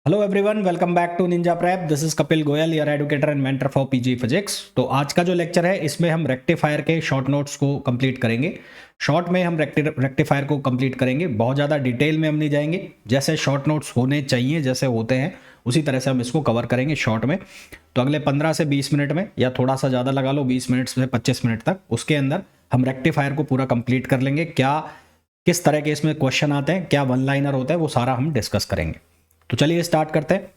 Hello everyone, welcome back to Ninja Prep. This is Kapil Goyal, your educator and mentor for PG physics. तो आज का जो lecture है इसमें हम रेक्टिफायर के शॉर्ट नोट्स को कंप्लीट करेंगे। शॉर्ट में हम रेक्टिफायर को कंप्लीट करेंगे, बहुत ज़्यादा डिटेल में हम नहीं जाएंगे। जैसे शॉर्ट नोट्स होने चाहिए, जैसे होते हैं उसी तरह से हम इसको कवर करेंगे शॉर्ट में। तो अगले 15 से 20 मिनट में, या थोड़ा सा ज़्यादा लगा लो, 20 मिनट से 25 मिनट तक, उसके अंदर हम रेक्टिफायर को पूरा कंप्लीट कर लेंगे। क्या किस तरह के इसमें क्वेश्चन आते हैं, क्या वन लाइनर होता है, वो सारा हम डिस्कस करेंगे। तो चलिए स्टार्ट करते हैं।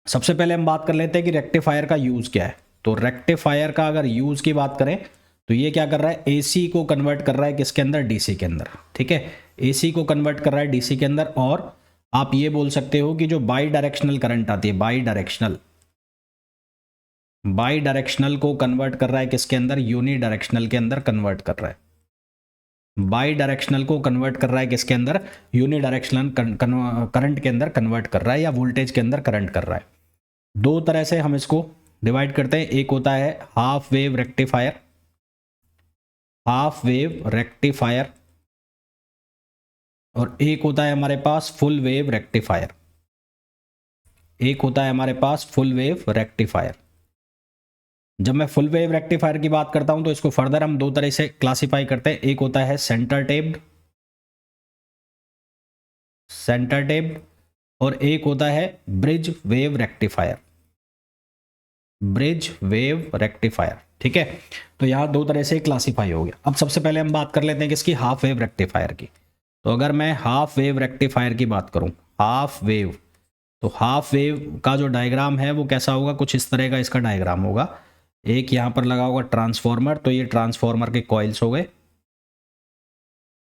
सबसे पहले हम बात कर लेते हैं कि रेक्टिफायर का यूज़ क्या है। तो रेक्टिफायर का अगर यूज़ की बात करें तो ये क्या कर रहा है, एसी को कन्वर्ट कर रहा है किसके अंदर, डीसी के अंदर। ठीक है, एसी को कन्वर्ट कर रहा है डीसी के अंदर। और आप ये बोल सकते हो कि जो बाई डायरेक्शनल करंट आती है, बाई डायरेक्शनल को कन्वर्ट कर रहा है किसके अंदर, यूनी डायरेक्शनल के अंदर कन्वर्ट कर रहा है। बाई डायरेक्शनल को कन्वर्ट कर रहा है किसके अंदर, यूनी डायरेक्शनल करंट के अंदर कन्वर्ट कर रहा है, या वोल्टेज के अंदर करंट कर रहा है। दो तरह से हम इसको डिवाइड करते हैं। एक होता है हाफ वेव रेक्टिफायर, और एक होता है हमारे पास फुल वेव रेक्टिफायर। जब मैं फुल वेव रेक्टिफायर की बात करता हूं तो इसको फर्दर हम दो तरह से क्लासिफाई करते हैं। एक होता है सेंटर टेप्ड, और एक होता है ब्रिज वेव रेक्टिफायर। ठीक है, तो यहां दो तरह से क्लासिफाई हो गया। अब सबसे पहले हम बात कर लेते हैं किसकी, हाफ वेव रेक्टिफायर की। तो अगर मैं हाफ वेव रेक्टिफायर की बात करूं, तो हाफ वेव का जो डायग्राम है वो कैसा होगा, कुछ इस तरह का इसका डायग्राम होगा। एक यहां पर लगा होगा ट्रांसफॉर्मर, तो ये ट्रांसफॉर्मर के कॉइल्स हो गए,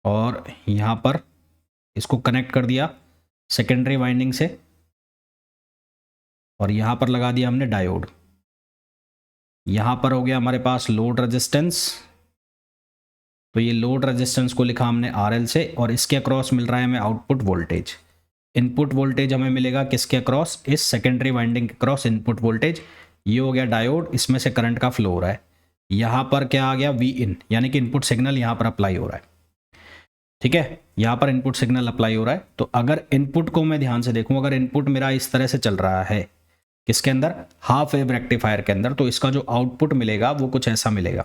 और यहां पर इसको कनेक्ट कर दिया सेकेंडरी वाइंडिंग से, और यहां पर लगा दिया हमने डायोड। यहां पर हो गया हमारे पास लोड रेजिस्टेंस, तो ये लोड रेजिस्टेंस को लिखा हमने RL से, और इसके अक्रॉस मिल रहा है हमें आउटपुट वोल्टेज। इनपुट वोल्टेज हमें मिलेगा किसके अक्रॉस, इस सेकेंडरी वाइंडिंग के अक्रॉस इनपुट वोल्टेज। ये हो गया डायोड, इसमें से करंट का फ्लो हो रहा है। यहां पर क्या आ गया, Vin, यानी कि इनपुट सिग्नल यहां पर अप्लाई हो रहा है। ठीक है, यहां पर इनपुट सिग्नल अप्लाई हो रहा है। तो अगर इनपुट को मैं ध्यान से देखूं, अगर इनपुट मेरा इस तरह से चल रहा है किसके अंदर, हाफ वेव रेक्टिफायर के अंदर, तो इसका जो आउटपुट मिलेगा वो कुछ ऐसा मिलेगा।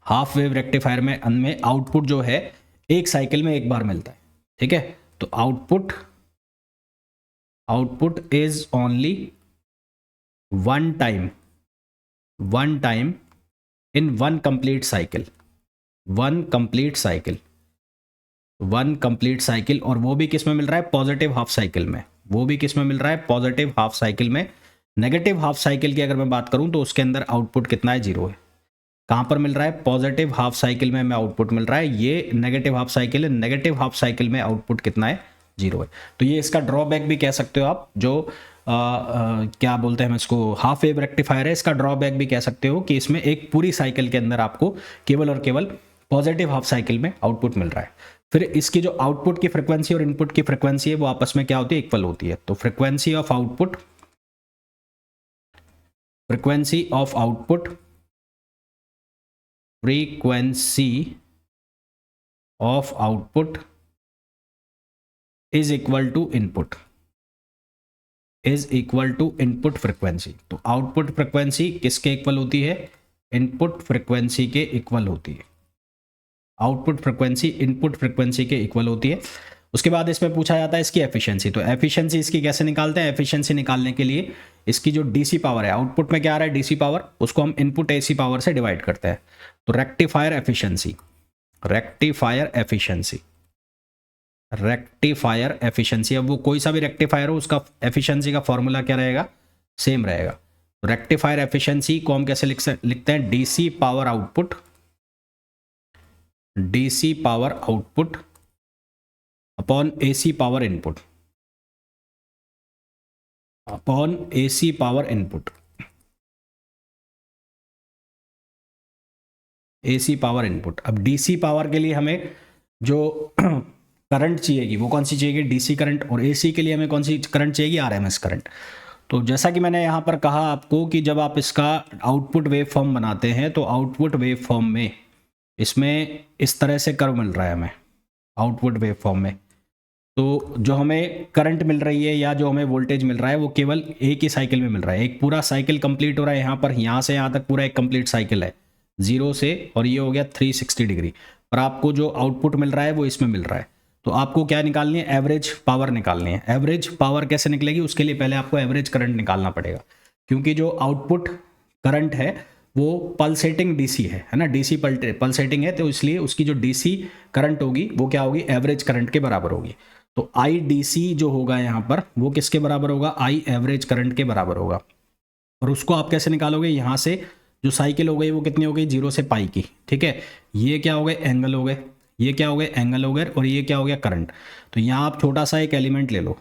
हाफ वेव रेक्टिफायर में आउटपुट जो है एक साइकिल में एक बार मिलता है। ठीक है, तो output is only one time in one complete cycle, और वो भी किस में मिल रहा है, पॉजिटिव हाफ साइकिल में। नेगेटिव हाफ साइकिल की अगर मैं बात करूं तो उसके अंदर आउटपुट कितना है, 0 है। कहां पर मिल रहा है, पॉजिटिव हाफ साइकिल में हमें आउटपुट मिल रहा है। ये नेगेटिव हाफ साइकिल है, नेगेटिव हाफ साइकिल में आउटपुट कितना है, 0 है। तो ये इसका ड्रॉबैक भी कह सकते हो आप, जो क्या बोलते हैं हम इसको, हाफ वेव रेक्टिफायर है, इसका ड्रॉबैक भी कह सकते हो कि इसमें एक पूरी साइकिल के अंदर आपको केवल और केवल पॉजिटिव हाफ साइकिल में आउटपुट मिल रहा है। फिर इसकी जो आउटपुट की फ्रिक्वेंसी और इनपुट की फ्रिक्वेंसी है वो आपस में क्या होती है, इक्वल होती है। तो frequency of output is equal to input frequency. तो आउटपुट फ्रिक्वेंसी किसके इक्वल होती है, इनपुट फ्रिक्वेंसी के इक्वल होती है। आउटपुट फ्रिक्वेंसी इनपुट फ्रिक्वेंसी के इक्वल होती है। उसके बाद इसमें पूछा जाता है इसकी एफिशिएंसी। तो एफिशिएंसी इसकी कैसे निकालते हैं, एफिशिएंसी निकालने के लिए इसकी जो डीसी पावर है, आउटपुट में क्या आ रहा है डीसी पावर, उसको हम इनपुट एसी पावर से डिवाइड करते हैं। तो रेक्टिफायर एफिशिएंसी, अब वो कोई सा भी रेक्टिफायर हो उसका एफिशिएंसी का फॉर्मूला क्या रहेगा, सेम रहेगा। तो रेक्टिफायर एफिशिएंसी को हम कैसे लिखते हैं, DC power output upon AC power input अब डीसी पावर के लिए हमें जो करंट चाहिएगी वो कौन सी चाहिएगी, डीसी करंट, और एसी के लिए हमें कौन सी करंट चाहिएगी, आरएमएस करंट। तो जैसा कि मैंने यहाँ पर कहा आपको कि जब आप इसका आउटपुट वेव फॉर्म बनाते हैं तो आउटपुट वेव फॉर्म में इसमें इस तरह से कर्व मिल रहा है हमें आउटपुट वेव फॉर्म में। तो जो हमें करंट मिल रही है या जो हमें वोल्टेज मिल रहा है वो केवल एक ही साइकिल में मिल रहा है। एक पूरा साइकिल कंप्लीट हो रहा है यहाँ पर, यहाँ से यहाँ तक पूरा एक कंप्लीट साइकिल है 0 से, और ये हो गया 360 डिग्री। पर आपको जो आउटपुट मिल रहा है वो इसमें मिल रहा है। तो आपको क्या निकालनी है, एवरेज पावर निकालनी है। एवरेज पावर कैसे निकलेगी, उसके लिए पहले आपको एवरेज करंट निकालना पड़ेगा, क्योंकि जो आउटपुट करंट है वो पल्सेटिंग डीसी है ना, डीसी पल्सेटिंग है, तो इसलिए उसकी जो डीसी करंट होगी वो क्या होगी, एवरेज करंट के बराबर होगी। तो आई डीसी जो होगा यहाँ पर वो किसके बराबर होगा, आई एवरेज करंट के बराबर होगा। और उसको आप कैसे निकालोगे, यहाँ से जो साइकिल हो गई वो कितनी हो गई, 0 से पाई की, ठीक है। ये क्या हो गए, एंगल हो गए, ये क्या हो गए, एंगल हो गए, और ये क्या हो गया, करंट। तो यहाँ आप छोटा सा एक एलिमेंट ले लो,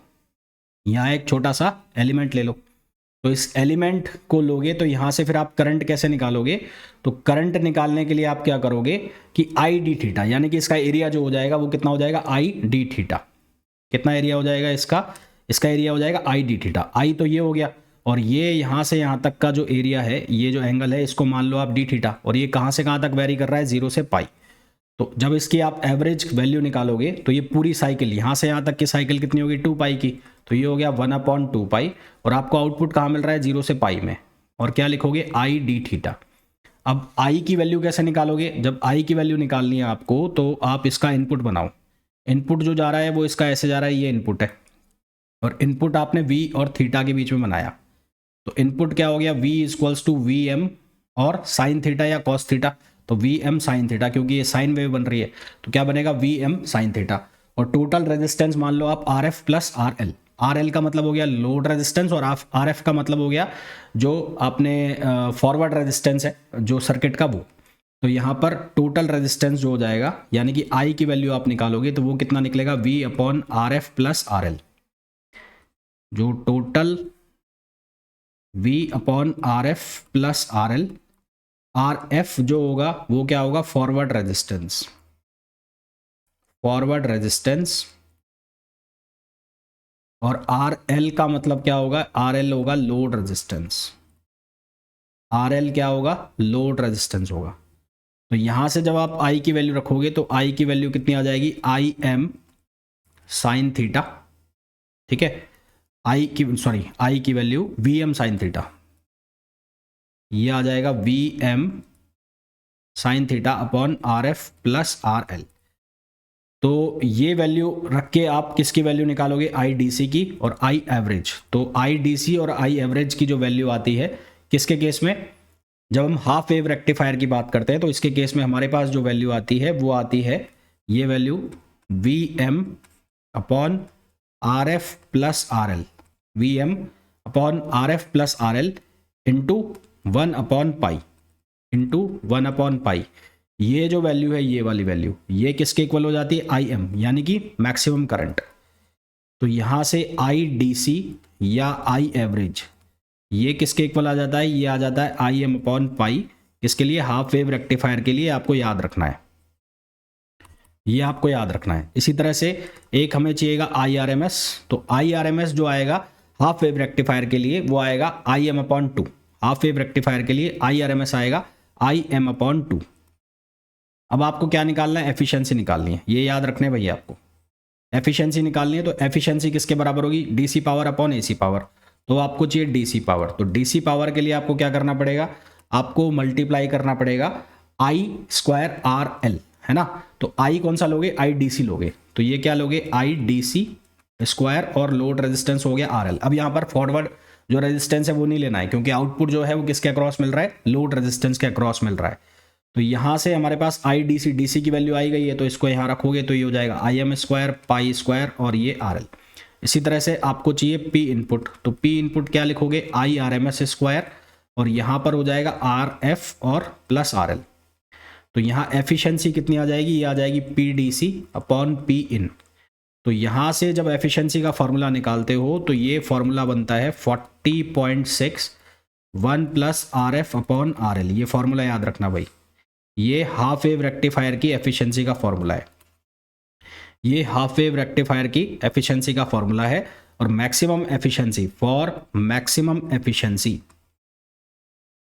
यहाँ एक छोटा सा एलिमेंट ले लो। तो इस एलिमेंट को लोगे तो यहाँ से फिर आप करंट कैसे निकालोगे, तो करंट निकालने के लिए आप क्या करोगे कि आई डी थीटा, यानी कि इसका एरिया जो हो जाएगा वो कितना हो जाएगा, आई डी थीटा। कितना एरिया हो जाएगा इसका, इसका एरिया हो जाएगा आई डी थीटा। आई तो ये हो गया, और ये यहाँ से यहाँ तक का जो एरिया है, ये जो एंगल है, इसको मान लो आप डी थीटा, और ये कहाँ से कहाँ तक वेरी कर रहा है, 0 से पाई। तो जब इसकी आप एवरेज वैल्यू निकालोगे तो ये पूरी साइकिल, यहाँ से यहाँ तक की साइकिल कितनी होगी, 2 पाई की, तो ये हो गया 1/2 पाई। और आपको आउटपुट कहाँ मिल रहा है, 0 से पाई में, और क्या लिखोगे, आई डी थीटा। अब आई की वैल्यू कैसे निकालोगे, जब आई की वैल्यू निकालनी है आपको तो आप इसका इनपुट बनाओ। इनपुट जो जा रहा है वो इसका ऐसे जा रहा है, ये इनपुट है, और इनपुट आपने v और थीटा के बीच में बनाया। तो इनपुट क्या हो गया, v equals to V M और साइन थीटा या कॉस थीटा, तो वी एम साइन थीटा, क्योंकि ये साइन वेव बन रही है तो क्या बनेगा, वी एम साइन थीटा। और टोटल रेजिस्टेंस मान लो आप are F plus R L. Are L का मतलब हो गया लोड रेजिस्टेंस, और आर एफ का मतलब हो गया जो आपने फॉरवर्ड रेजिस्टेंस है जो सर्किट का, वो। तो यहाँ पर टोटल रेजिस्टेंस जो हो जाएगा, यानी कि आई की वैल्यू आप निकालोगे तो वो कितना निकलेगा, V upon R F plus R L. जो total V upon R F plus R L, R F जो होगा वो क्या होगा, फॉरवर्ड रेजिस्टेंस, फॉरवर्ड रेजिस्टेंस। और आर एल का मतलब क्या होगा, आर एल होगा लोड रेजिस्टेंस। आर एल क्या होगा, लोड रेजिस्टेंस होगा। तो यहां से जब आप आई की वैल्यू रखोगे तो आई की वैल्यू कितनी आ जाएगी, आई एम साइन थीटा, ठीक है। आई की value V M sine theta, ये आ जाएगा V M sine theta upon R F plus R L. तो ये वैल्यू रख के आप किसकी वैल्यू निकालोगे, आई डी सी की और आई एवरेज। तो आई डी सी और आई एवरेज की जो वैल्यू आती है किसके केस में, जब हम हाफ वेव रेक्टिफायर की बात करते हैं तो इसके केस में हमारे पास जो वैल्यू आती है वो आती है ये value V M upon R F plus R L, V M upon R F plus R L into 1/पाई, इंटू 1/पाई। ये जो वैल्यू है, ये वाली वैल्यू, ये किसके इक्वल हो जाती है, आई एम, यानी कि मैक्सिमम करंट। तो यहां से आई डी सी या आई एवरेज ये किसके इक्वल आ जाता है, ये आ जाता है आई एम अपॉन पाई। किसके लिए, हाफ वेव रेक्टिफायर के लिए। आपको याद रखना है, ये आपको याद रखना है। इसी तरह से एक हमें चाहिएगा आई आर एम एस। तो आई आर एम एस जो आएगा हाफ वेव रेक्टिफायर के लिए वो आएगा I am upon 2। Half wave rectifier के लिए आई आर एम एस आएगा आई एम अपॉन 2। अब आपको क्या निकालना है, एफिशिएंसी निकालनी है, ये याद रखने भैया आपको। एफिशिएंसी निकालनी है तो एफिशिएंसी किसके बराबर होगी, DC power upon AC power. तो आपको चाहिए डीसी पावर, तो डीसी पावर के लिए आपको क्या करना पड़ेगा, आपको मल्टीप्लाई करना पड़ेगा आई स्क्वायर आर एल, है ना। तो आई कौन सा लोगे, आई डी सी लोगे। तो ये क्या लोगे, आई डी सी स्क्वायर और लोड रेजिस्टेंस हो गया आर एल। अब यहाँ पर फॉरवर्ड जो रेजिस्टेंस है वो नहीं लेना है, क्योंकि आउटपुट जो है वो किसके अक्रॉस मिल रहा है, लोड रेजिस्टेंस के अक्रॉस मिल रहा है। तो यहाँ से हमारे पास I D C, D C की वैल्यू आई गई है, तो इसको यहाँ रखोगे तो ये हो जाएगा I M square pi square और ये आर एल। इसी तरह से आपको चाहिए पी इनपुट, तो पी इनपुट क्या लिखोगे, I R M S square, और यहाँ पर हो जाएगा आर एफ और प्लस आर एल। तो यहाँ एफिशिएंसी कितनी आ जाएगी, ये आ जाएगी P D C upon P in. तो यहाँ से जब एफिशिएंसी का फॉर्मूला निकालते हो तो ये फॉर्मूला बनता है 40.6 1 plus R F upon R L. ये फॉर्मूला याद रखना भाई, ये हाफ वेव रेक्टिफायर की एफिशिएंसी का फॉर्मूला है। ये हाफ वेव रेक्टिफायर की एफिशिएंसी का फॉर्मूला है। और maximum efficiency, for maximum efficiency,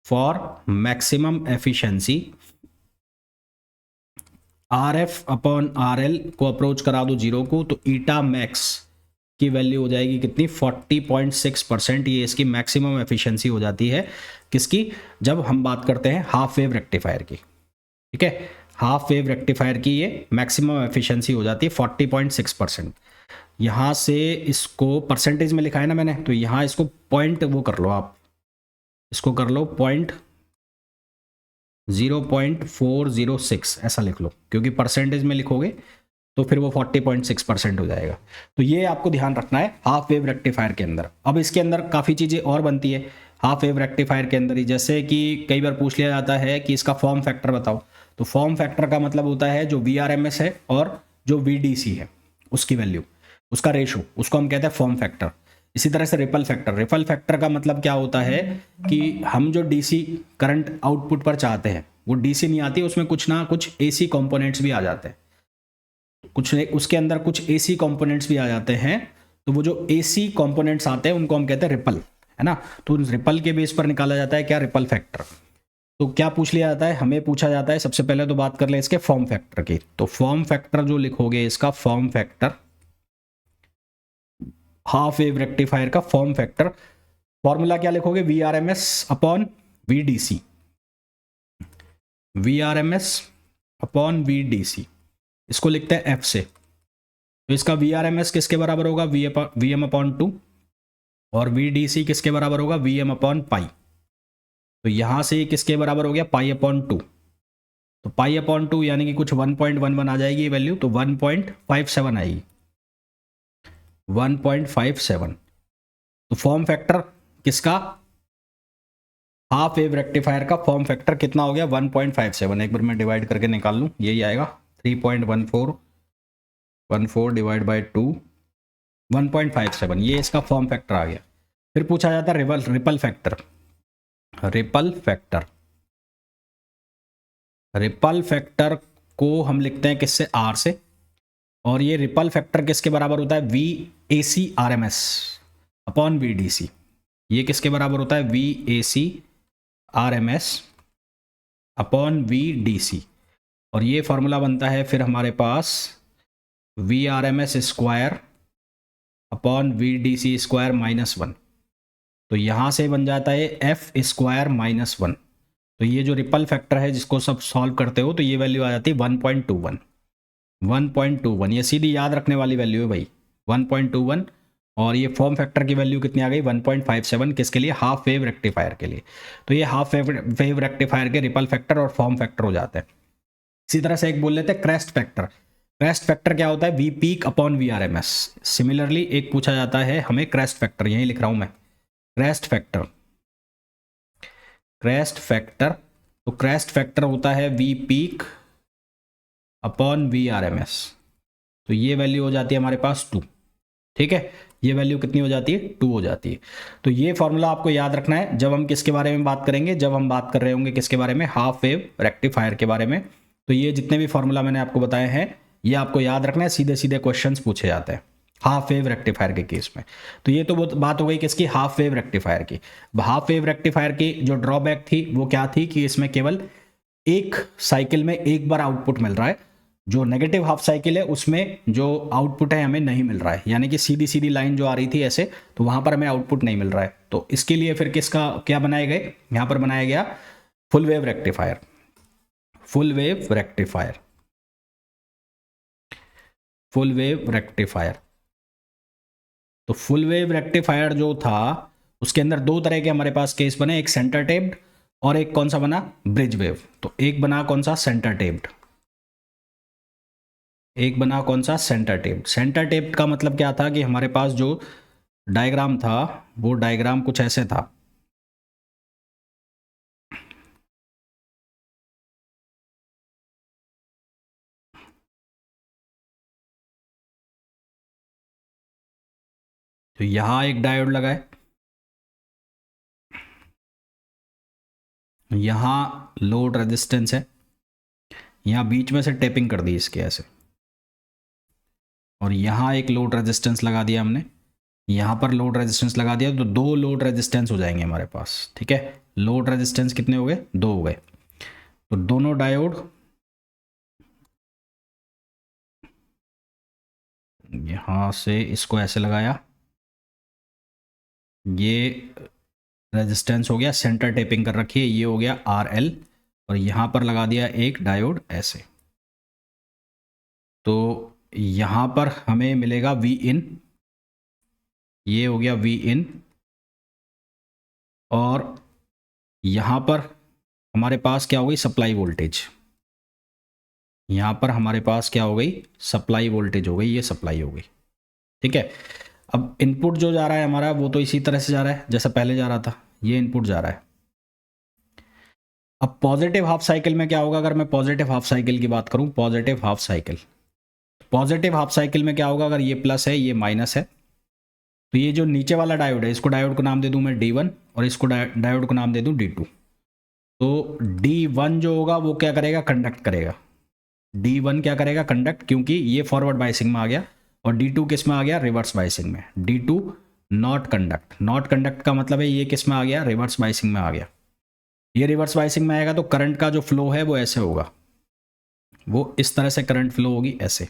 for maximum efficiency RF upon RL को अप्रोच करा दो 0 को, तो ईटा मैक्स की वैल्यू हो जाएगी कितनी, 40.6%। ये इसकी मैक्सिमम एफिशिएंसी हो जाती है किसकी, जब हम बात करते हैं हाफ वेव रेक्टिफायर की। ठीक है, हाफ वेव रेक्टिफायर की ये मैक्सिमम एफिशिएंसी हो जाती है 40.6%। यहाँ से इसको परसेंटेज में लिखा है ना मैंने, तो यहाँ इसको पॉइंट वो कर लो आप, इसको कर लो 0.406 ऐसा लिख लो, क्योंकि परसेंटेज में लिखोगे तो फिर वो 40.6% हो जाएगा। तो ये आपको ध्यान रखना है हाफ वेव रेक्टिफायर के अंदर। अब इसके अंदर काफ़ी चीज़ें और बनती है हाफ वेव रेक्टिफायर के अंदर ही, जैसे कि कई बार पूछ लिया जाता है कि इसका फॉर्म फैक्टर बताओ। तो फॉर्म फैक्टर का मतलब होता है जो VRMS है और जो VDC है उसकी वैल्यू, उसका रेशो, उसको हम कहते हैं फॉर्म फैक्टर। इसी तरह से रिपल फैक्टर, रिपल फैक्टर का मतलब क्या होता है कि हम जो DC करंट आउटपुट पर चाहते हैं वो DC नहीं आती, उसमें कुछ ना कुछ AC कंपोनेंट्स भी आ जाते हैं, कुछ उसके अंदर कुछ AC कंपोनेंट्स भी आ जाते हैं। तो वो जो AC कंपोनेंट्स आते हैं उनको हम कहते हैं रिपल, है ना। तो रिपल के बेस पर निकाला जाता है क्या, रिपल फैक्टर। तो क्या पूछ लिया जाता है, हमें पूछा जाता है सबसे पहले तो बात कर ले इसके फॉर्म फैक्टर की। तो फॉर्म फैक्टर जो लिखोगे, इसका form factor, half wave rectifier का फॉर्म फैक्टर, फॉर्मूला क्या लिखोगे, VRMS upon VDC, VRMS upon VDC, इसको लिखते हैं F से। तो इसका VRMS किसके बराबर होगा, VM अपॉन 2, और VDC किसके बराबर होगा, VM अपॉन पाई। तो यहां से किसके बराबर हो गया, पाई अपॉन 2। तो पाई अपॉन 2 यानी कि कुछ 1.11 आ जाएगी ये वैल्यू, तो 1.57 आएगी, 1.57। तो फॉर्म फैक्टर किसका, हाफ वेव रेक्टिफायर का फॉर्म फैक्टर कितना हो गया, 1.57। एक बार मैं डिवाइड करके निकाल लूँ, यही आएगा 3.14 डिवाइड बाई 2, 1.57, ये इसका फॉर्म फैक्टर आ गया। फिर पूछा जाता है ripple factor, ripple factor, ripple factor को हम लिखते हैं किससे, R से। और ये रिपल फैक्टर किसके बराबर होता है, VAC/RMS अपॉन VDC। ये किसके बराबर होता है, VAC/RMS अपॉन VDC। और ये फॉर्मूला बनता है फिर हमारे पास VRMS square upon VDC square -1। तो यहाँ से बन जाता है F स्क्वायर -1। तो ये जो रिपल फैक्टर है जिसको सब सॉल्व करते हो तो ये वैल्यू आ जाती है 1.21, 1.21। ये सीधी याद रखने वाली वैल्यू है भाई, 1.21। और ये फॉर्म फैक्टर की वैल्यू कितनी आ गई, 1.57, किसके लिए, हाफ वेव रेक्टिफायर के लिए। तो ये हाफ वेव रेक्टिफायर के रिपल फैक्टर और फॉर्म फैक्टर हो जाते हैं। इसी तरह से एक बोल लेते हैं क्रेस्ट फैक्टर। क्रेस्ट फैक्टर क्या होता है, V peak upon VRMS। Similarly एक पूछा जाता है हमें क्रेस्ट फैक्टर, यही लिख रहा हूं मैं, क्रेस्ट फैक्टर, क्रेस्ट फैक्टर। तो क्रेस्ट फैक्टर होता है वी पीक अपॉन VRMS। तो ये वैल्यू हो जाती है हमारे पास 2। ठीक है, ये वैल्यू कितनी हो जाती है, 2 हो जाती है। तो ये फॉर्मूला आपको याद रखना है जब हम किसके बारे में बात करेंगे, जब हम बात कर रहे होंगे किसके बारे में, हाफ वेव रेक्टिफायर के बारे में। तो ये जितने भी फॉर्मूला मैंने आपको बताए हैं ये आपको याद रखना है, सीधे सीधे क्वेश्चंस पूछे जाते हैं हाफ वेव रेक्टिफायर के केस में। तो ये तो बात हो गई किसकी, हाफ वेव रेक्टिफायर की। हाफ वेव रेक्टिफायर की जो ड्रॉबैक थी वो क्या थी कि इसमें केवल एक साइकिल में एक बार आउटपुट मिल रहा है। जो नेगेटिव हाफ साइकिल है उसमें जो आउटपुट है हमें नहीं मिल रहा है, यानी कि सीधी सीधी लाइन जो आ रही थी ऐसे, तो वहां पर हमें आउटपुट नहीं मिल रहा है। तो इसके लिए फिर किसका क्या बनाए गए, यहां पर बनाया गया full wave rectifier, full wave rectifier, full wave rectifier. तो फुल वेव रेक्टिफायर जो था उसके अंदर दो तरह के हमारे पास केस बने, एक सेंटर टेप्ड और एक कौन सा बना, ब्रिज वेव। तो एक बना कौन सा, सेंटर टेप्ड, एक बना कौन सा, सेंटर टेप्ड। सेंटर टेप्ड का मतलब क्या था कि हमारे पास जो डायग्राम था वो डायग्राम कुछ ऐसे था। तो यहां एक डायोड लगा है, यहां लोड रेजिस्टेंस है, यहां बीच में से टेपिंग कर दी इसके ऐसे, और यहां एक लोड रेजिस्टेंस लगा दिया हमने, यहां पर लोड रेजिस्टेंस लगा दिया। तो दो लोड रेजिस्टेंस हो जाएंगे हमारे पास। ठीक है, लोड रेजिस्टेंस कितने हो गए, 2 हो गए। तो दोनों डायोड यहाँ से इसको ऐसे लगाया, ये रेजिस्टेंस हो गया, सेंटर टेपिंग कर रखी है, ये हो गया RL, और यहाँ पर लगा दिया एक डायोड ऐसे। तो यहाँ पर हमें मिलेगा V in, ये हो गया V in, और यहाँ पर हमारे पास क्या हो गई, सप्लाई वोल्टेज। यहाँ पर हमारे पास क्या हो गई, सप्लाई वोल्टेज हो गई, ये सप्लाई हो गई। ठीक है, अब इनपुट जो जा रहा है हमारा वो तो इसी तरह से जा रहा है जैसा पहले जा रहा था, ये इनपुट जा रहा है। अब पॉजिटिव हाफ साइकिल में क्या होगा, अगर मैं पॉजिटिव हाफ साइकिल की बात करूं, पॉजिटिव हाफ साइकिल में क्या होगा, अगर ये प्लस है ये माइनस है, तो ये जो नीचे वाला डायोड है, इसको डायोड को नाम दे दूं मैं D1, और इसको डायोड को नाम दे दूं D2। तो D1 जो होगा वो क्या करेगा, कंडक्ट करेगा। D1 क्या करेगा, कंडक्ट, क्योंकि ये फॉरवर्ड बायसिंग में आ गया, और D2 किस में आ गया, रिवर्स बायसिंग में। D2 not conduct, not conduct का मतलब है ये किस में आ गया, रिवर्स बायसिंग में आ गया। ये रिवर्स बायसिंग में आएगा तो करंट का जो फ्लो है वो ऐसे होगा, वो इस तरह से करंट फ्लो होगी, ऐसे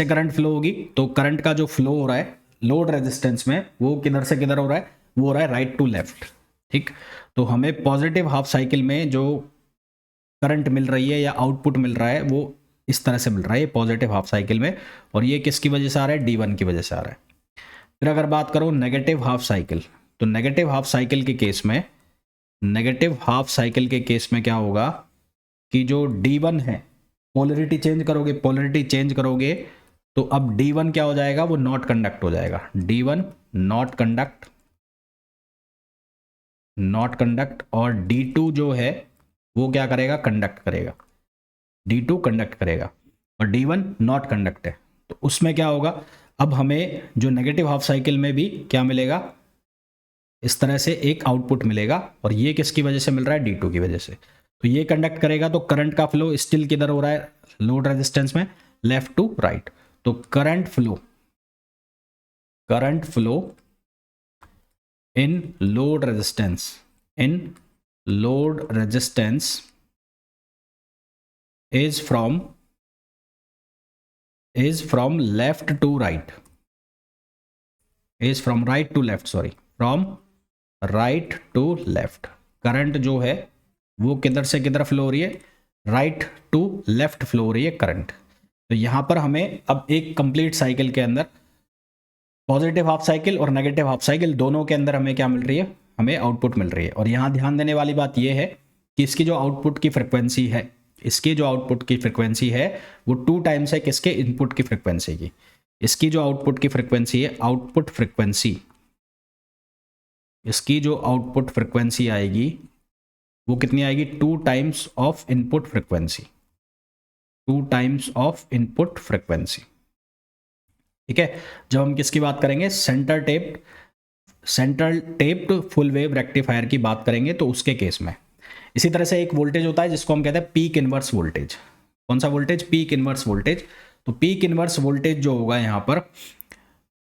करंट फ्लो होगी। तो करंट का जो फ्लो हो रहा है लोड रेजिस्टेंस में, वो किधर से किधर हो रहा है, वो हो रहा है राइट टू लेफ्ट। ठीक, तो हमें पॉजिटिव हाफ साइकिल में जो करंट मिल रही है या आउटपुट मिल रहा है वो इस तरह से मिल रहा है, ये पॉजिटिव हाफ साइकिल में, और ये किसकी वजह से आ रहा है, D1 की वजह से आ रहा है। फिर अगर बात करो नेगेटिव हाफ साइकिल, तो नेगेटिव हाफ साइकिल के केस में क्या होगा कि जो D1 है, पोलरिटी चेंज करोगे तो अब D1 क्या हो जाएगा, वो नॉट कंडक्ट हो जाएगा। D1 नॉट कंडक्ट, और D2 जो है वो क्या करेगा, कंडक्ट करेगा। D2 कंडक्ट करेगा और D1 नॉट कंडक्ट है, तो उसमें क्या होगा, अब हमें जो नेगेटिव हाफ साइकिल में भी क्या मिलेगा, इस तरह से एक आउटपुट मिलेगा, और ये किसकी वजह से मिल रहा है, D2 की वजह से। तो ये कंडक्ट करेगा तो करंट का फ्लो स्टिल किधर हो रहा है, लोड रेजिस्टेंस में, लेफ्ट टू राइट। तो current flow in load resistance is from left to right, from right to left। Current जो है वो किधर से किधर फ्लो हो रही है, राइट टू लेफ्ट फ्लो हो रही है करंट। तो यहां पर हमें अब एक कंप्लीट साइकिल के अंदर पॉजिटिव हाफ साइकिल और नेगेटिव हाफ साइकिल दोनों के अंदर हमें क्या मिल रही है, हमें आउटपुट मिल रही है। और यहां ध्यान देने वाली बात यह है कि इसकी जो आउटपुट की फ्रिक्वेंसी है, वो 2 टाइम्स है किसके, इनपुट की फ्रिक्वेंसी की। इसकी जो आउटपुट की फ्रिक्वेंसी है, इसकी जो आउटपुट फ्रिक्वेंसी आएगी वो कितनी आएगी, 2 टाइम्स ऑफ इनपुट फ्रिक्वेंसी, ठीक है। जब हम किसकी बात करेंगे, centre taped full wave rectifier की बात करेंगे तो उसके केस में इसी तरह से एक वोल्टेज होता है जिसको हम कहते हैं पीक इनवर्स वोल्टेज। कौन सा वोल्टेज, पीक इनवर्स वोल्टेज। तो पीक इनवर्स वोल्टेज जो होगा यहाँ पर,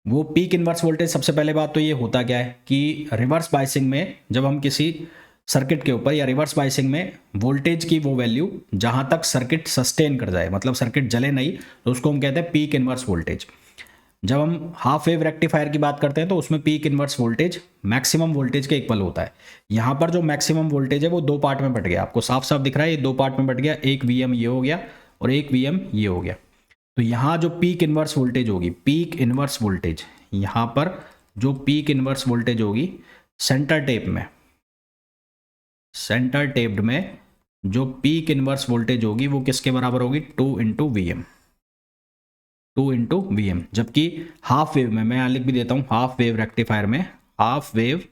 वो पीक इनवर्स वोल्टेज, सबसे पहले बात तो ये होता क्या है कि रिवर्स बायसिंग में जब हम किसी सर्किट के ऊपर या रिवर्स बायसिंग में वोल्टेज की वो वैल्यू जहां तक सर्किट सस्टेन कर जाए, मतलब सर्किट जले नहीं, तो उसको हम कहते हैं पीक इनवर्स वोल्टेज। जब हम हाफ वेव रेक्टिफायर की बात करते हैं तो उसमें peak inverse voltage maximum voltage के इक्वल होता है। यहाँ पर जो मैक्सिमम वोल्टेज है वो 2 पार्ट में बट गया, आपको साफ साफ दिख रहा है, ये 2 पार्ट में बट गया, एक VM ये हो गया और एक VM ये हो गया। तो यहाँ जो पीक इनवर्स वोल्टेज होगी, यहाँ पर जो पीक इनवर्स वोल्टेज होगी सेंटर टेप्ड में जो पीक इनवर्स वोल्टेज होगी वो किसके बराबर होगी, 2 इंटू VM। जबकि हाफ वेव में, मैं यहां लिख भी देता हूं, हाफ वेव रेक्टिफायर में, हाफ वेव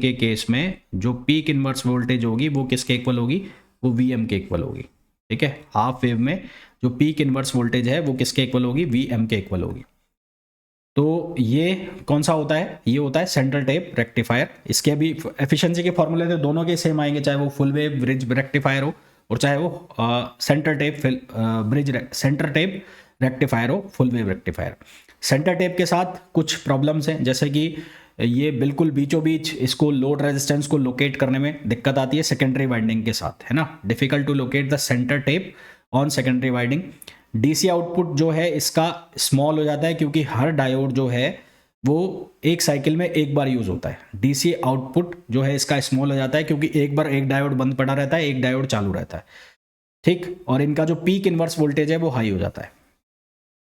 के केस में जो पीक इनवर्स वोल्टेज होगी वो किसके इक्वल होगी, वो VM के इक्वल होगी। ठीक है, हाफ वेव में जो पीक इनवर्स वोल्टेज है वो किसके इक्वल होगी, VM के इक्वल होगी। तो ये कौन सा होता है, ये होता है सेंटर टेप रेक्टिफायर। इसके भी एफिशिएंसी के फॉर्मूले तो दोनों के सेम आएंगे, चाहे वो फुल वेव ब्रिज रेक्टिफायर हो और चाहे वो सेंटर टेप रेक्टिफायर हो, full wave rectifier. Centre tap के साथ कुछ प्रॉब्लम्स हैं, जैसे कि ये बिल्कुल बीचों बीच इसको लोड रेजिस्टेंस को लोकेट करने में दिक्कत आती है सेकेंडरी वाइंडिंग के साथ, है ना, difficult to locate the centre tap on secondary winding. DC output जो है इसका स्मॉल हो जाता है क्योंकि हर डायोड जो है वो एक साइकिल में एक बार यूज़ होता है। डीसी आउटपुट जो है इसका स्मॉल हो जाता है क्योंकि एक बार एक डायोड बंद पड़ा रहता है, एक डायोड चालू रहता है, ठीक। और इनका जो पीक इन्वर्स वोल्टेज है वो हाई हो जाता है,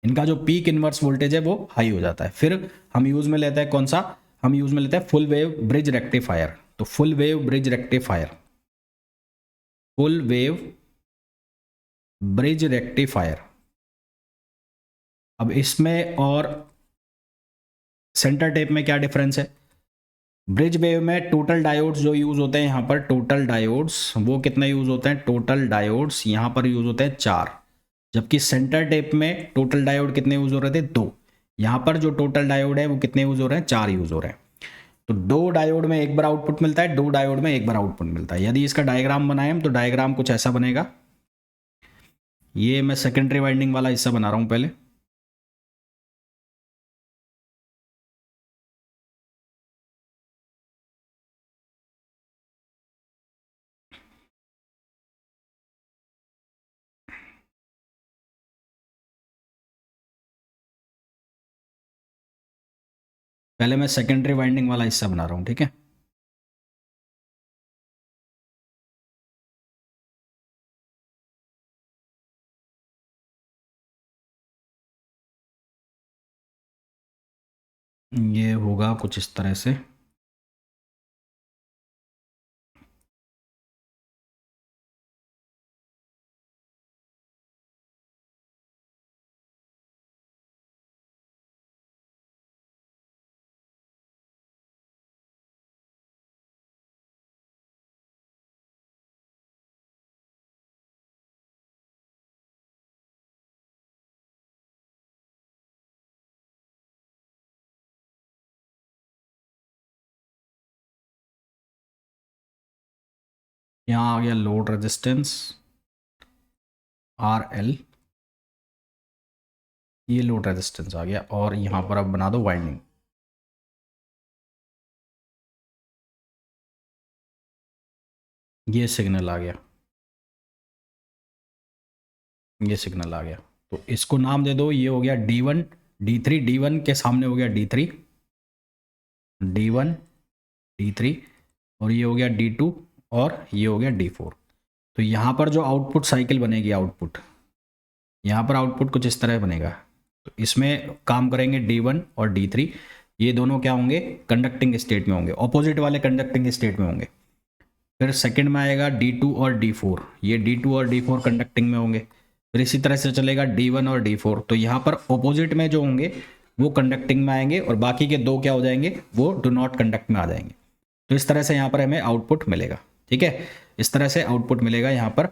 इनका जो पीक इन्वर्स वोल्टेज है वो हाई हो जाता है। फिर हम यूज़ में लेते हैं कौन सा, हम यूज़ में लेते हैं फुल वेव ब्रिज रेक्टिफायर। तो full wave bridge rectifier, full wave bridge rectifier. अब इसमें और सेंटर टेप में क्या डिफरेंस है? ब्रिज वेव में टोटल डायोड्स जो यूज़ होते हैं यहाँ पर, टोटल डायोड्स वो कितने यूज़ होते हैं? टोटल डायोड्स यहाँ पर यूज़ होते हैं 4, जबकि सेंटर टेप में टोटल डायोड कितने यूज़ हो रहे थे? 2। यहाँ पर जो टोटल डायोड है वो कितने यूज़ हो रहे हैं? 4 यूज़ हो रहे हैं। तो 2 डायोड में एक बार आउटपुट मिलता है, 2 डायोड में एक बार आउटपुट मिलता है। यदि इसका डायग्राम बनाएं हम तो डायग्राम कुछ ऐसा बनेगा। ये मैं सेकेंडरी वाइंडिंग वाला हिस्सा बना रहा हूँ पहले। पहले मैं सेकेंडरी वाइंडिंग वाला हिस्सा बना रहा हूँ, ठीक है। ये होगा कुछ इस तरह से। यहाँ आ गया लोड रेजिस्टेंस RL, ये लोड रेजिस्टेंस आ गया। और यहाँ पर अब बना दो वाइंडिंग। ये सिग्नल आ गया, ये सिग्नल आ गया। तो इसको नाम दे दो, ये हो गया D1 D3, D1 के सामने हो गया D3, D1 D3, और ये हो गया D2 और ये हो गया D4। तो यहाँ पर जो आउटपुट साइकिल बनेगी, आउटपुट यहाँ पर आउटपुट कुछ इस तरह बनेगा। तो इसमें काम करेंगे D1 और D3, ये दोनों क्या होंगे? कंडक्टिंग स्टेट में होंगे, ऑपोजिट वाले कंडक्टिंग स्टेट में होंगे। फिर सेकंड में आएगा D2 और D4, ये D2 और D4 कंडक्टिंग में होंगे। फिर इसी तरह से चलेगा D1 और D4, तो यहाँ पर ऑपोजिट में जो होंगे वो कंडक्टिंग में आएंगे और बाकी के 2 क्या हो जाएंगे? वो डू नॉट कंडक्ट में आ जाएंगे। तो इस तरह से यहाँ पर हमें आउटपुट मिलेगा, ठीक है। इस तरह से आउटपुट मिलेगा यहाँ पर।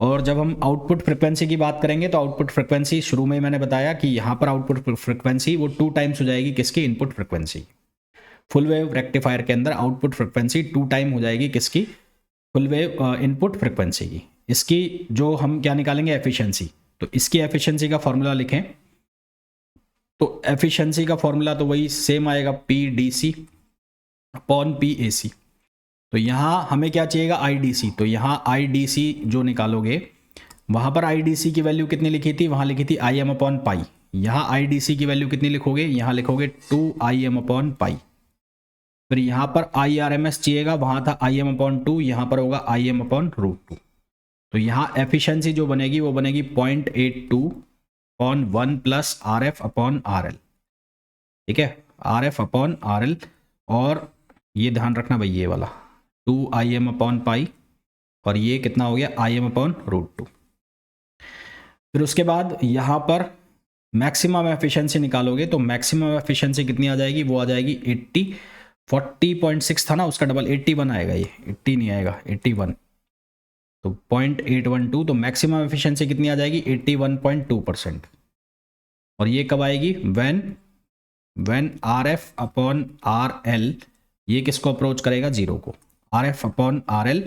और जब हम आउटपुट फ्रिक्वेंसी की बात करेंगे तो आउटपुट फ्रिक्वेंसी शुरू में मैंने बताया कि यहाँ पर आउटपुट फ्रिक्वेंसी वो 2 टाइम्स हो जाएगी किसकी? Input frequency. Full wave rectifier के अंदर आउटपुट फ्रिक्वेंसी 2 टाइम हो जाएगी किसकी? फुल वेव इनपुट फ्रिक्वेंसी की। इसकी जो हम क्या निकालेंगे? एफिशिएंसी। तो इसकी एफिशिएंसी का फॉर्मूला लिखें तो एफिशिएंसी का फॉर्मूला तो वही सेम आएगा, PDC अपॉन PAC। तो यहाँ हमें क्या चाहिएगा? IDC। तो यहाँ IDC जो निकालोगे, वहाँ पर IDC की वैल्यू कितनी लिखी थी? वहाँ लिखी थी IM अपॉन पाई। यहाँ IDC की वैल्यू कितनी लिखोगे? यहाँ लिखोगे 2IM अपॉन पाई। फिर यहाँ पर IRMS चाहिएगा, वहाँ था IM अपॉन 2, यहाँ पर होगा IM अपॉन √2। तो यहाँ एफिशिएंसी जो बनेगी वो बनेगी 0.82 upon 1 plus RF upon RL, ठीक है, RF अपॉन RL। और ये ध्यान रखना भाई, ये वाला 2IM अपॉन पाई, और ये कितना हो गया? IM upon √2। फिर उसके बाद यहाँ पर मैक्सिमम एफिशिएंसी निकालोगे तो मैक्सिमम एफिशिएंसी कितनी आ जाएगी? वो आ जाएगी 80, 40.6 था ना, उसका डबल 81 आएगा। ये 80 नहीं आएगा, 81। तो 0.812, तो मैक्सिमम एफिशिएंसी कितनी आ जाएगी? 81.2%। और ये कब आएगी? व्हेन RF अपॉन RL ये किसको अप्रोच करेगा? 0 को। RF अपॉन RL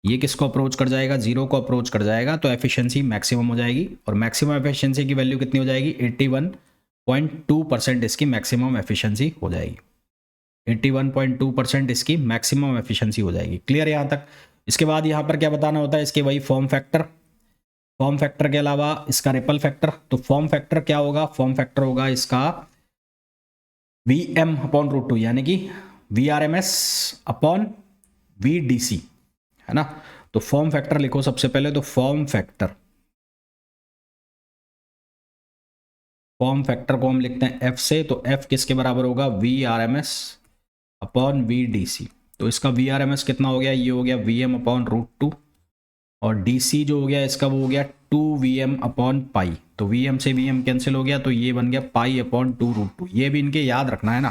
ये किसको अप्रोच कर जाएगा? 0 को अप्रोच कर जाएगा। तो एफिशिएंसी मैक्सिमम हो जाएगी, और मैक्सिमम एफिशिएंसी की वैल्यू कितनी हो जाएगी? 81.2% इसकी मैक्सिमम एफिशिएंसी हो जाएगी। 81.2% इसकी मैक्सिमम एफिशिएंसी हो जाएगी। क्लियर यहाँ तक? इसके बाद यहाँ पर क्या बताना होता है? इसके वही फॉर्म फैक्टर, फॉर्म फैक्टर के अलावा इसका रिपल फैक्टर, तो फॉर्म फैक्टर क्या होगा, फॉर्म फैक्टर होगा इसका Vm/√2 यानी कि Vrms अपॉन Vdc, है ना। तो फॉर्म फैक्टर लिखो सबसे पहले, तो फॉर्म फैक्टर को हम लिखते हैं F से, तो F किसके बराबर होगा, Vrms अपॉन Vdc। तो इसका Vrms कितना हो गया, ये हो गया Vm/√2, और DC जो हो गया इसका वो हो गया 2Vm/π। तो Vm से Vm कैंसिल हो गया, तो ये बन गया π/2√2। ये भी इनके याद रखना है ना,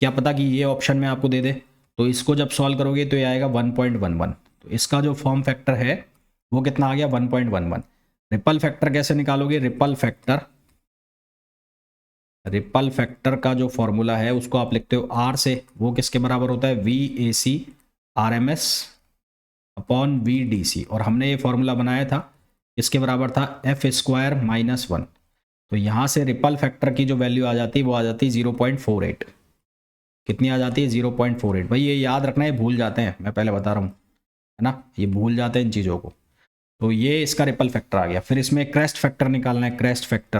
क्या पता कि ये ऑप्शन में आपको दे दे। तो इसको जब सॉल्व करोगे तो ये आएगा 1.11। तो इसका जो फॉर्म फैक्टर है वो कितना आ गया, 1.11। रिपल फैक्टर कैसे निकालोगे, रिपल फैक्टर का जो फॉर्मूला है उसको आप लिखते हो R से, वो किसके बराबर होता है, VAC RMS अपॉन VDC। और हमने ये फॉर्मूला बनाया था, इसके बराबर था F² -1। तो यहाँ से रिपल फैक्टर की जो वैल्यू आ जाती है वो आ जाती है 0.48। कितनी आ जाती है, 0.48। भाई ये याद रखना, ये भूल जाते हैं, मैं पहले बता रहा हूँ, है ना, ये भूल जाते हैं इन चीज़ों को। तो ये इसका रिपल फैक्टर आ गया। फिर इसमें क्रेस्ट फैक्टर निकालना है, क्रेस्ट फैक्टर।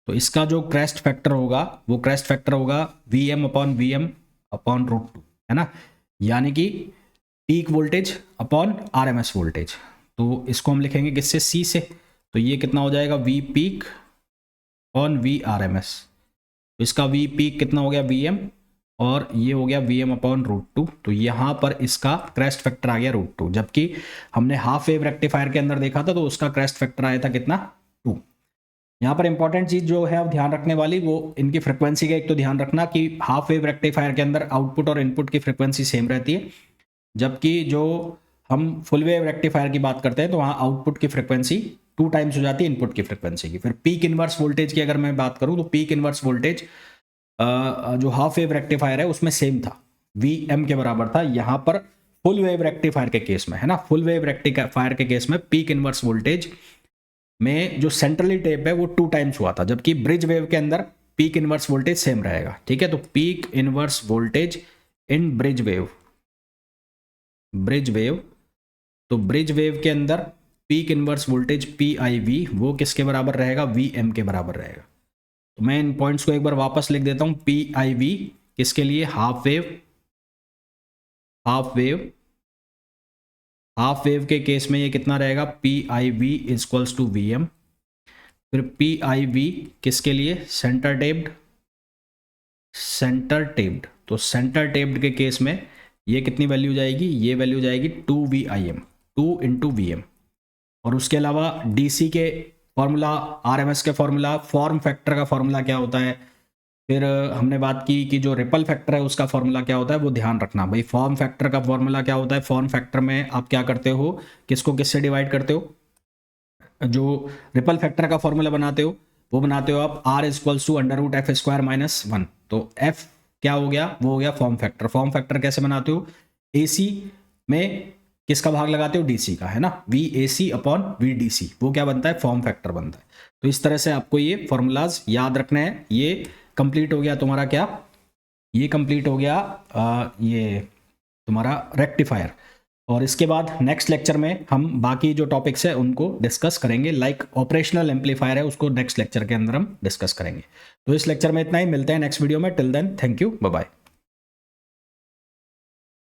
तो इसका जो क्रेस्ट फैक्टर होगा वो क्रेस्ट फैक्टर होगा Vm/√2, है ना, यानी कि peak voltage upon RMS voltage. तो इसको हम लिखेंगे किससे, C से। तो ये कितना हो जाएगा, V peak upon V RMS। तो इसका V पीक कितना हो गया, Vm, और ये हो गया Vm/√2। तो यहाँ पर इसका क्रेस्ट फैक्टर आ गया √2, जबकि हमने हाफ वेव रेक्टिफायर के अंदर देखा था तो उसका क्रेस्ट फैक्टर आया था कितना, 2। यहाँ पर इंपॉर्टेंट चीज़ जो है अब ध्यान रखने वाली, वो इनकी फ्रिक्वेंसी का एक तो ध्यान रखना कि हाफ वेव रेक्टिफायर के अंदर आउटपुट और इनपुट की फ्रिक्वेंसी सेम रहती है, जबकि जो हम फुल वेव रेक्टिफायर की बात करते हैं तो वहाँ आउटपुट की फ्रिक्वेंसी 2 टाइम्स हो जाती है इनपुट की फ्रिक्वेंसी की। फिर पीक इनवर्स वोल्टेज की अगर मैं बात करूँ तो पीक इनवर्स वोल्टेज जो हाफ वेव रेक्टिफायर है उसमें सेम था, Vm के बराबर था। यहाँ पर फुल वेव रेक्टिफायर के केस में, है ना, फुल वेव रेक्टिफायर के केस में पीक इनवर्स वोल्टेज में जो सेंट्रली टेप है वो 2 टाइम्स हुआ था, जबकि ब्रिज वेव के अंदर पीक इनवर्स वोल्टेज सेम रहेगा, ठीक है। तो पीक इनवर्स वोल्टेज इन ब्रिज वेव, तो ब्रिज वेव के अंदर पीक इनवर्स वोल्टेज PIV वो किसके बराबर रहेगा, Vm के बराबर रहेगा। तो मैं इन पॉइंट्स को एक बार वापस लिख देता हूं, PIV किसके लिए, हाफ वेव के केस में ये कितना रहेगा, PIV = Vm। फिर PIV किसके लिए, सेंटर टेप्ड। तो सेंटर टेप्ड के केस में ये कितनी वैल्यू जाएगी, ये वैल्यू जाएगी 2VIm, 2 × Vm। और उसके अलावा DC के फॉर्मूला, RMS के फॉर्मूला, फॉर्म फैक्टर का फॉर्मूला क्या होता है, फिर हमने बात की कि जो रिपल फैक्टर है उसका फॉर्मूला क्या होता है, वो ध्यान रखना भाई। फॉर्म फैक्टर का फॉर्मूला क्या होता है, फॉर्म फैक्टर में आप क्या करते हो, किसको किससे डिवाइड करते हो, जो रिपल फैक्टर का फॉर्मूला बनाते हो वो बनाते हो आप R = √f² -1। तो F क्या हो गया, वो हो गया फॉर्म फैक्टर। फॉर्म फैक्टर कैसे बनाते हो, AC में किसका भाग लगाते हो, DC का, है ना, VAC अपॉन VDC, वो क्या बनता है, फॉर्म फैक्टर बनता है। तो इस तरह से आपको ये फॉर्मूलाज याद रखने हैं। ये कंप्लीट हो गया तुम्हारा क्या, ये कंप्लीट हो गया ये तुम्हारा रेक्टिफायर। और इसके बाद नेक्स्ट लेक्चर में हम बाकी जो टॉपिक्स है उनको डिस्कस करेंगे, लाइक ऑपरेशनल एम्पलीफायर है उसको नेक्स्ट लेक्चर के अंदर हम डिस्कस करेंगे। तो इस लेक्चर में इतना ही, मिलते हैं नेक्स्ट वीडियो में। Till then, thank you, bye bye.